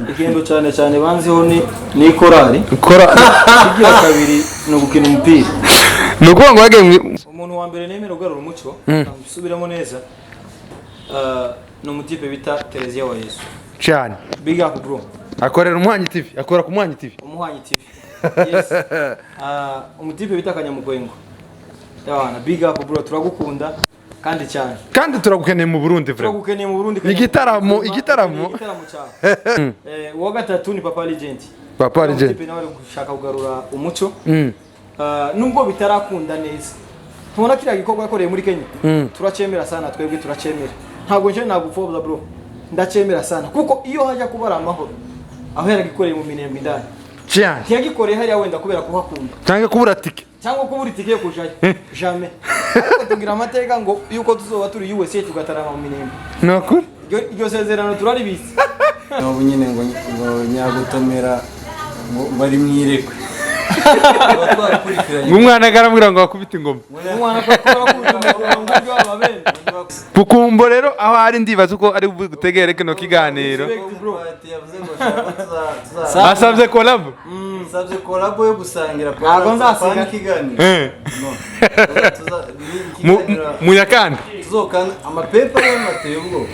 Igendo cyane cyane banziho ni korali igira kabiri no gukina umupira nuko ngo wage umuntu wa mbere nemera ugarura umuco bisubiramo neza no mutipe bita Terezia wa Yesu cyane big up bro akorera Umuhanyi TV akora ku Muhanyi TV Umuhanyi TV yes umutipe bita Kanyamugwengo yana big up bro turagukunda kandi cyane kandi turagukeneye mu Burundi vre turagukeneye mu Burundi igitaramo cyane uwa gatatu ni Papa Legend umutipe nawe gushaka kugarura umuco nubwo bitarakunda neza tubona kiriya gikorwa yakoreye muri Kenya turacemera sana twebwe turacemera ntabwo nje nagupfobya bro ndacemera sana kuko iyo hajya kubara amahoro aho yaragikoreye mu minembwe ndani cyane ntiyagikoreye hariya wenda kubera kuhakunda cyangwa kubura tike yo kujayo jamais ariko tugira amateka ngo yuko tuzoba turi USA tugatarama mu minembwe nako iryo sezerano turaribise n'ubu nyine ngo nyagutomera bari mwirekwe umwana agarambira ngo akubite ingoma Bukumbo rero aho ari ndibaza uko ari gutegere kino kiganiro asabye collab yo gusangira kwa kiganiro mu yakandi tuzokana amapepa y'amateye ubwo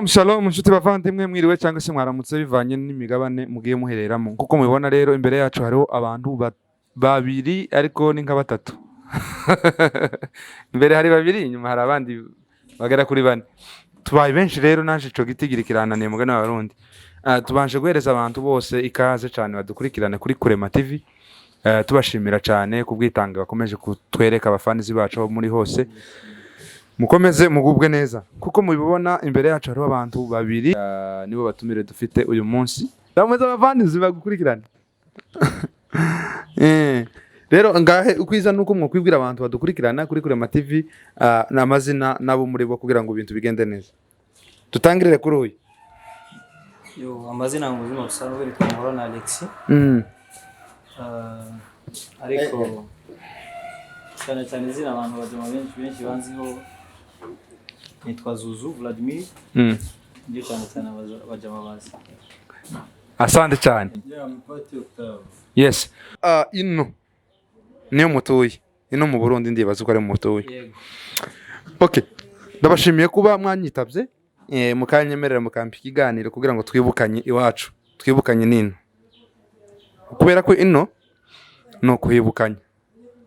Shalom nshuti bavandimwe mwiriwe cyangwa se mwaramutse bivanye n'imigabane mugiye muhereramo kuko mubibona rero imbere yacu hariho abantu babiri ariko ni nka batatu imbere hari babiri inyuma hari abandi bagera kuri bane tubaye benshi rero naje ico gitigira kirananiye mugana w'abarundi tubanje guhereza abantu bose ikaze cyane badukurikirana kuri Kurema TV tubashimira cyane kubwitanga bakomeje kutwereka abafanizi bacu muri hose mukomeze mugubwe neza kuko mubibona imbere yacu hariho abantu babiri nibo batumire dufite uyu munsi bamwe abavanizi bagukurikirana rero ngahe ukwiza nuko mwokwibwira abantu badukurikirana kuri Kurema TV n'amazina nabo muri bo kugira ngo ibintu bigende neza tutangirire kuri uyu amazina mu buzima busanzwe ni Muhorana Alex ariko cyane cyane izina abantu bajama benshi banziho nitwa Zuzu Vladimir ndio cyane bajama bazi asante cyane yes ino niyo mutuye ino mu Burundi ndibaza uko ari mu mutuye okay ndabashimiye kuba mwanyitabye mukanyemerera mukampa ikiganiro kugira ngo twibukanye iwacu twibukanye nino kubera ko ino no kuhibukanya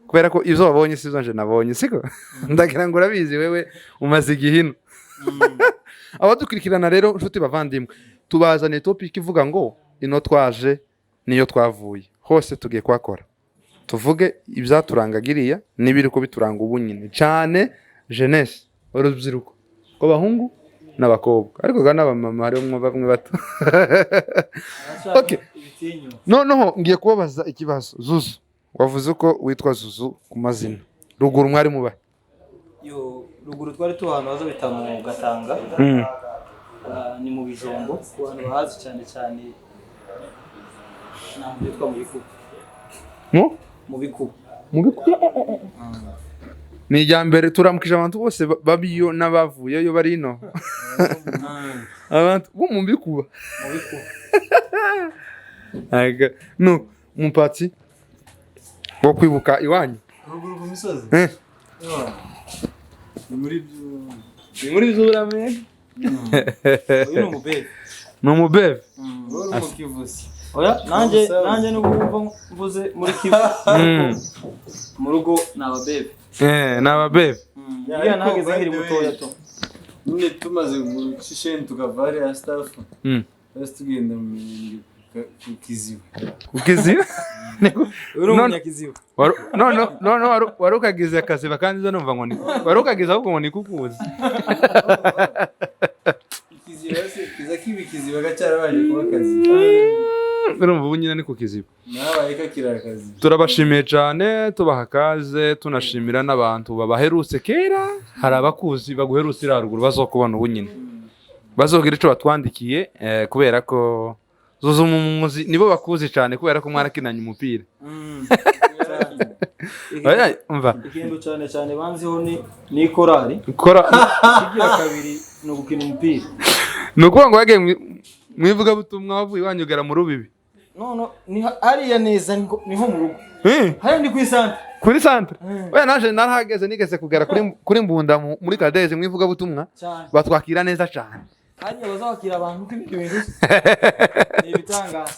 kubera ko izo wabonye sizo nje nabonye siko ndagira ngo urabizi wewe umaze igihino abadukurikirana rero nshuti bavandimwe tubazane topic ivuga ngo ino twaje niyo twavuye hose tugiye kwakora tuvuge ibyaturangagiriya nibiri ko bituranga ubunyine cyane jeunesse urubyiruko ko bahungu n'abakobwa ariko gana abamama hari umwe bamwe bato okay no ngiye kubabaza ikibazo Zuzu wavuze ko witwa Zuzu ku mazina ruguru mwari muba ruguru twari tuhano bazo bitamu Gatanga ni mu Bijombo ku bantu bahazi cyane namwe yitwa mu bikuba ni ijyambere turamukije abantu bose babiyo n'abavuyeyo bari ino abantu bo mu bikuba aga no mupatsi wo kwibuka iwanyu ruguru ku misozi ni muri by'uramenye uyu umubebe no mubebe uri mu Kivusi oya nanje n'ubumva mvuze muri Kivu mu rugo n'ababebe n'ababebe ya nageze nkiri mutoya to none tumaze gucisheni tukavare ya staff basi tugenda kukiziba uri umunyakiziba no warukagize akaziba kandi zo numva ngo ni warukagize ahubwo ngo ni kukuzi ikiziba se kizakibikiziba gacyarabaje kuba kazi urumva ubu nyine ni kukiziba nabaye kakirakazi turabashimiye cyane tubaha kaze tunashimira n'abantu babaherutse kera hari abakuzi baguherutse iraruguru bazokubona ubu nyine bazogira ico batwandikiye kubera ko Zuzu muzi nibo bakuzi cyane kubera ko mwarakinanye umupira Oya, umva. ikintu cyane cyane banziho ni korali Kora kigira kabiri no gukina umupira. nuko ngo yage mwivuga butumwa wavuye wanyugera mu rubibi. No ni hariya neza niho mu rugo. Hari ndi kwisanta. Kuri centre. Oya naje narahageze nigeze kugera kuri mbunda muri kadeze mwivuga butumwa. Batwakira neza cyane. Hariya bazakira abantu kw'ibyo bintu. Ni bitangaza.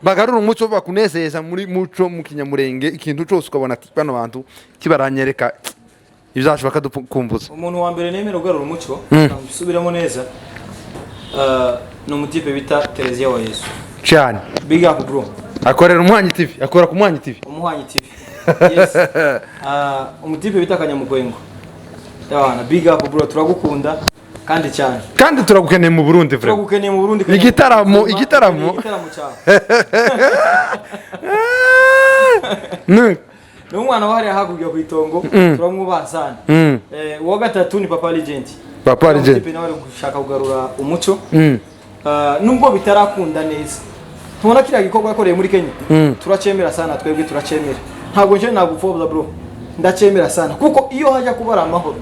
Bagarura umuco bakunezeza muri muco mu kinyamurenge ikintu cyose ukabona ati bano bantu kibaranyereka ibyacu bakadukumbuza. Umuntu wa mbere nemera ugarura umuco bisubiramo neza ni umutipe bita Terezia wa Yesu cyane. Big up bro. Akorera Umuhanyi TV, akora ku Muhanyi TV. Umuhanyi TV. Yes. Umutipe bita Kanyamugwengo. Yabana big up bro, turagukunda kandi cyane. Kandi turagukeneye mu Burundi vrema. Turagukeneye mu Burundi. Igitaramo cyawe. Ni umwana wahariye hakurya ku itongo turamwubaha sana. Uwa gatatu ni Papa Legend. Papa Legend. Umutipe nawe gushaka kugarura umuco. Nubwo bitarakunda neza. Tubona kiriya gikorwa yakoreye muri Kenya. Turacemera sana, twebwe turacemera. Ntabwo nje nagupfobya bro. Ndacemera sana kuko iyo hajya kubara amahoro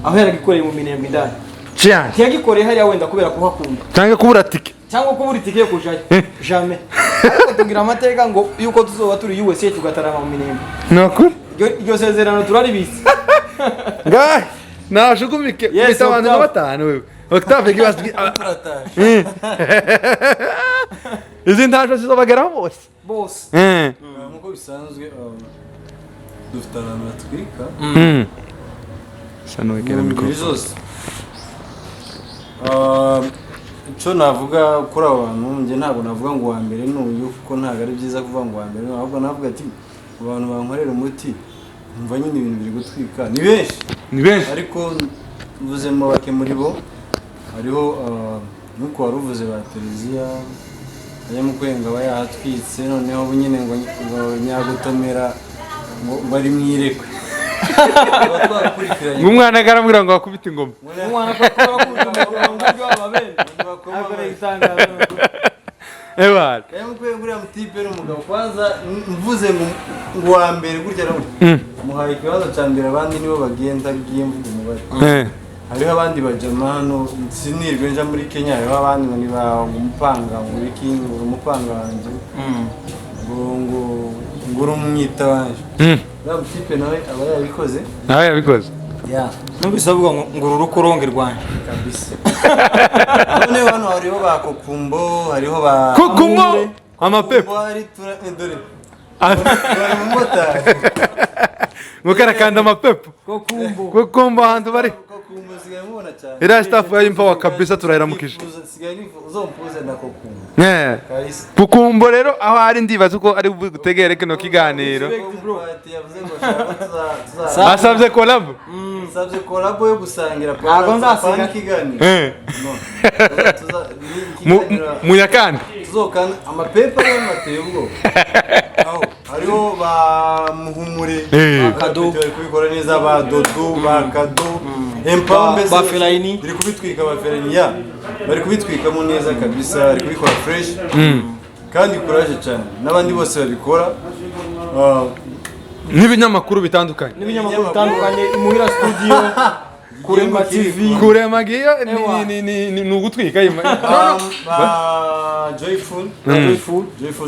aho yaragikoreye mu Minembwe ndani. Cyane. Yagikoreye hariya wenda kubera kuhakunda. Cyangwa kubura tike. Cyangwa kubura tike yo kujayo. Jamais. Tugira amateka ngo yuko tuzoba turi USA tugatarama mu Minembwe. Nakuri? Iryo sezerano turaribitse. Ngai, nashugumike bitabantu n'abatanu wewe. Octave kibaswi. Izi ntaje zizobageraho bose. Bose. Nkuko bisanzwe dufite abantu batwika. Sano wekera mikoro. Zose. Icyo navuga kuri abo bantu njye ntabwo navuga ngo wa mbere n'uyu kuko ntabwo ari byiza kuvuga ngo wa mbere ahubwo navuga ati abantu bankorera umuti umva nyine ibintu biri gutwika ni benshi ariko mvuzemo bake muri bo hariho nuko wari uvuze ba Terezia Kanyamugwengo aba yahatwitse noneho nyine ngo nyagutomera ngo bari mwirekwe. Umwana agarambira ngo akubita ingoma. Umwana akora ku ngo ababene. Akore itangazo. Ebara. Kanyamugwengo uriya mutipe n'umugabo kwanza mvuze ngo wa mbere gutya nawe. Muhaye ikibazo cya mbere abandi nibo bagenda bigiye mvuga umubare. Hariho abandi bajama hano sinirwe nja muri Kenya hariho abandi ngo niba umupanga ngo bikingi umupanga wanje. Ngo urumwita wanje. Uriya mutipe nawe aba yabikoze. Nawe yabikoze. Ya. Numvise avuga ngo urukoronge rwanje. Kabisa. None hano hariho ba Kokumbo, hariho ba Kokumbo, amapepo. Bari tura endore. Mukarakanda amapepo. Kokumbo hantu bari. Kokumbo sigaye mubona cyane. Ira staff ya impa wa kabisa turayiramukije. Sigaye uzompuze na Kokumbo. Kabisa. Kokumbo rero aho ari ndibaza uko ari gutegere kino kiganiro. Asabye collab. Sabye collab yo gusangira pa kiganiro. Muyakanda. Tuzokana amapepa y'amateye ubwo. Aho hariho ba muhumure Kado kubikora neza ba Dodo ba Kado Empambe ba Fellaini biri kubitwika ba Fellaini ya bari kubitwika mu neza kabisa bari kubikora fresh kandi courage cyane n'abandi bose babikora n'ibinyamakuru bitandukanye imuhira studio Kurema TV Kurema giyo ni ugutwika Joyful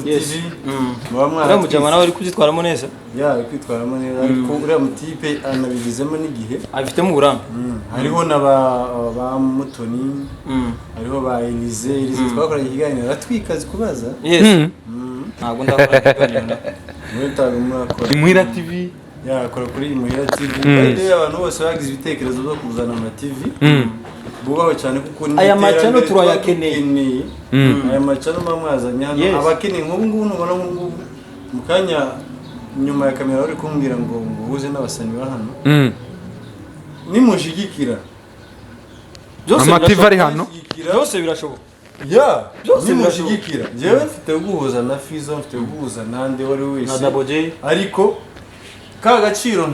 TV mujama nawe ari kuzitwaramo neza kwitwaramo neza ariko uriya mutipe anabigizemo n'igihe abifitemo uburambe hariho ba Mutoni hariho ba Elise twakoranye ikiganiro aratwika zikubaza ntabwo ndakora ikiganiro Imuhira TV yakora kuri Imuhira TV kandi abantu bose bagize ibitekerezo byo kuzana ama TV bubaho cyane kuko ni aya macano turayakeneye aya macano bamwazanye hano abakeneye nk'ubu ngubu nubona nk'ubu mu kanya nyuma ya kamera uri kumbwira ngo uhuze n'abasani ba hano nimushigikira amativa ari hano byose birashoboka byose nimushigikira jewe mfite guhuza na Fizo mfite guhuza nande wari wese na Double J ariko ka gaciro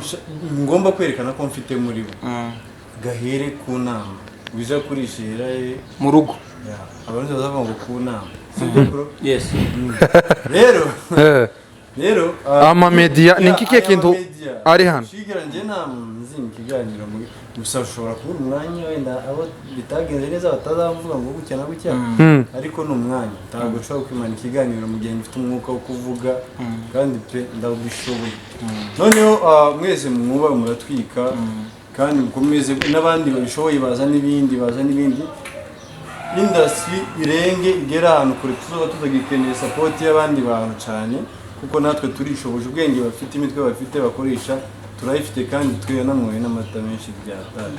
ngomba kwerekana ko mfite muri bo gahere ku nama wiza kurishira mu rugo abantu bazavuga ngo ku nama sibyo bro yes rero rero amamedia ni iki kintu ari hano shigira nje nta nzi ikiganiro gusa ushobora kubura umwanya wenda abo bitagenze neza batazavuga ngo gutya na gutya ariko ni umwanya ntabwo ushobora kwimana ikiganiro mu gihe mfite umwuka wo kuvuga kandi pe ndabishoboye noneho mwese mwuba muratwika kandi mukomeze n'abandi babishoboye baza n'ibindi industry irenge igera ahantu kure tuzoba tutagikeneye support y'abandi bantu cyane kuko natwe turishoboje ubwenge bafite imitwe bafite bakoresha turayifite kandi twiyanamwoye n'amata menshi byatari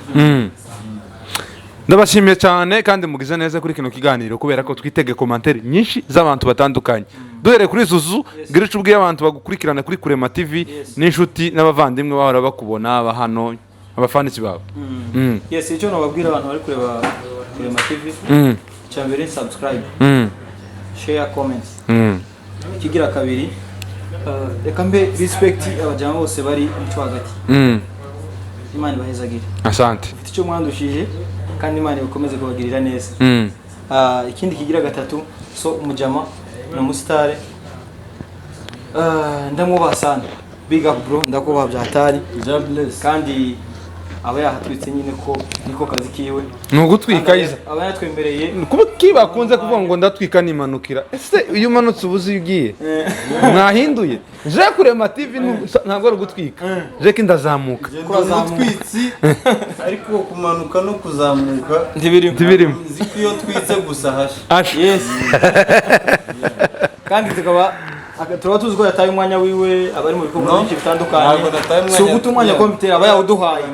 ndabashimiye cyane kandi mugize neza kuri kino kiganiro kubera ko twitege commentaire nyinshi z'abantu batandukanye duhere kuri Zuzu giricu ubwiye abantu bagukurikirana kuri Kurema TV n'inshuti n'abavandimwe bahora bakubona aba hano abafanisi bawe yes icyo nababwira abantu bari kureba Kurema TV cyambere subscribe share comments kigira kabiri reka mbe respect abajama bose bari mu hagati Imana ibahezagire asante ufite icyo mwandushije kandi Imana ikomeze kubagirira neza ikindi kigira gatatu so umujama na musitare ndamwubaha sana big up bro ndakubaha byatari kandi aba yahatwitse nyine ko niko kazi kiwe nugutwika iza aba yatwemereye kuba kibakunze kuvuga ngo ndatwika nimanukira ese iyo umanutse ubuzi ugiye mwahinduye je Kurema TV ntabwo ari gutwika je kindazamuka twitsi ariko kumanuka no kuzamuka ntibirimo zikiyo twitse gusa hashi yes kandi tukaba turaba tuzi ko yataye umwanya wiwe abari mu bikorwa byinshi bitandukanye si uguta umwanya kompiyuteri aba yawuduhaye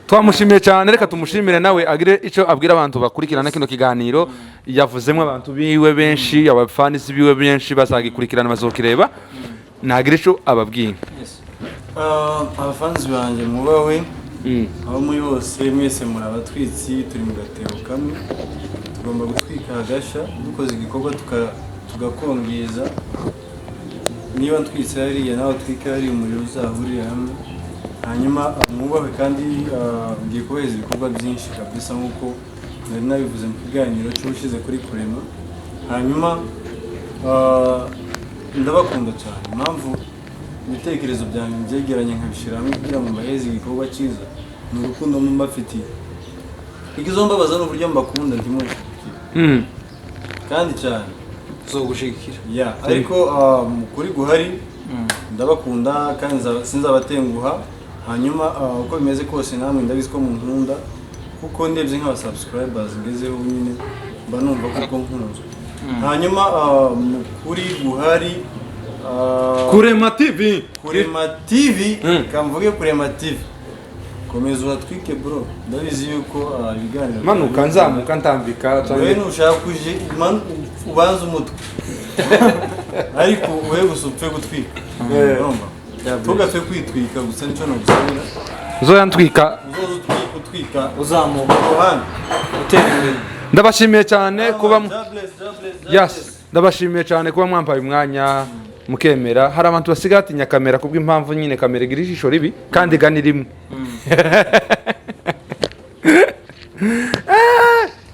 twamushimiye cyane reka tumushimire nawe agire icyo abwira abantu bakurikirana kino kiganiro yavuzemo abantu biwe benshi abafanisi biwe benshi bazagikurikirana bazokireba nagire icyo ababwiye abafanisi banjye mubawe aho muri bose mwese muri abatwitsi turi mu gatebo kamwe tugomba gutwika hagasha dukoze igikorwa tugakongeza niba twitse hariya nawe twike hariya umuriro uzahurira hamwe hanyuma mwubahe kandi ngiye kubaheza ibikorwa byinshi kabisa nk'uko nari nabivuze mu kiganiro cy'ubushize kuri Kurema hanyuma ndabakunda cyane impamvu ibitekerezo byanjye byegeranye nkabishyira hamwe kugira ngo mbaheze igikorwa cyiza ni urukundo mbafitiye ikizombabaza ni uburyo mbakunda ntimushikire kandi cyane gushigikira ariko kuri guhari ndabakunda kandi sinzabatenguha hanyuma uko bimeze kose namwe ndabizi ko munkunda kuko ndebye nk'aba subscribers ngezeho nyine mba numva kuko nkunzwe hanyuma kuri guhari Kurema TV kamvuge Kurema TV komeza uhatwike bro ndabizi yuko ibiganiro manuka nzamuka ntambika wewe nushaka kuje ubanza umutwe ariko wewe gusupfe gutwika urumva tugapfe kwitwika gusa nico no gusabira zoya ntwika utwika uzamuka ruhande utereye ndabashimiye cyane kuba ndabashimiye cyane kuba mwampaye umwanya mukemera hari abantu basigatinya kamera kubw'impamvu nyine kamera igira ijisho ribi kandi gani rimwe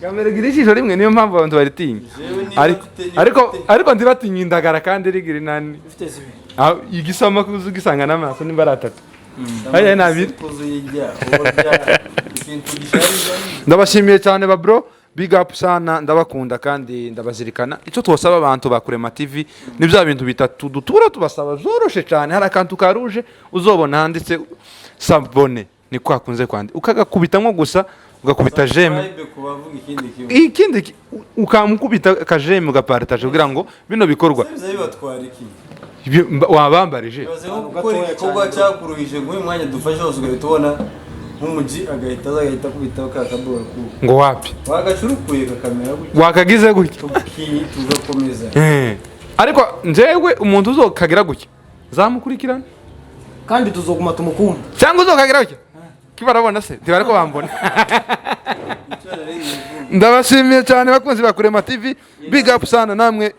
kamera igira ijisho rimwe niyo mpamvu abantu baritinya ariko ntibatinya indagara kandi rigira inani igisama kugisanga n'amaso nimba ari atatu hariya ni abiri ndabashimiye cyane ba bro big up sana ndabakunda kandi ndabazirikana icyo twosaba abantu ba Kurema TV ni bya bintu bitatu dutura tubasaba zoroshe cyane hari akantu ka rouge uzobona handitse sabone ni kwakunze kwandi ukagakubita nko gusa ugakubita jeme ikindi ukamukubita ka jeme ugapartage kugira ngo bino bikorwa wabambarije igikorwa cyakuruhije ngo uyu mwanya dufashe hose ugahita ubona nk'umuji agahita kubitaho ka kaboro ngo wapi wagacurukuye kakamera gutya wakagize gutya tugakomeza ariko njyewe umuntu uzokagira gutya zamukurikirana kandi tuzoguma tumukunda cyangwa uzokagira gutya kibarabona se ntibari ko bambona ndabashimiye cyane bakunzi ba Kurema TV big up sana namwe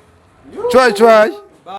chwai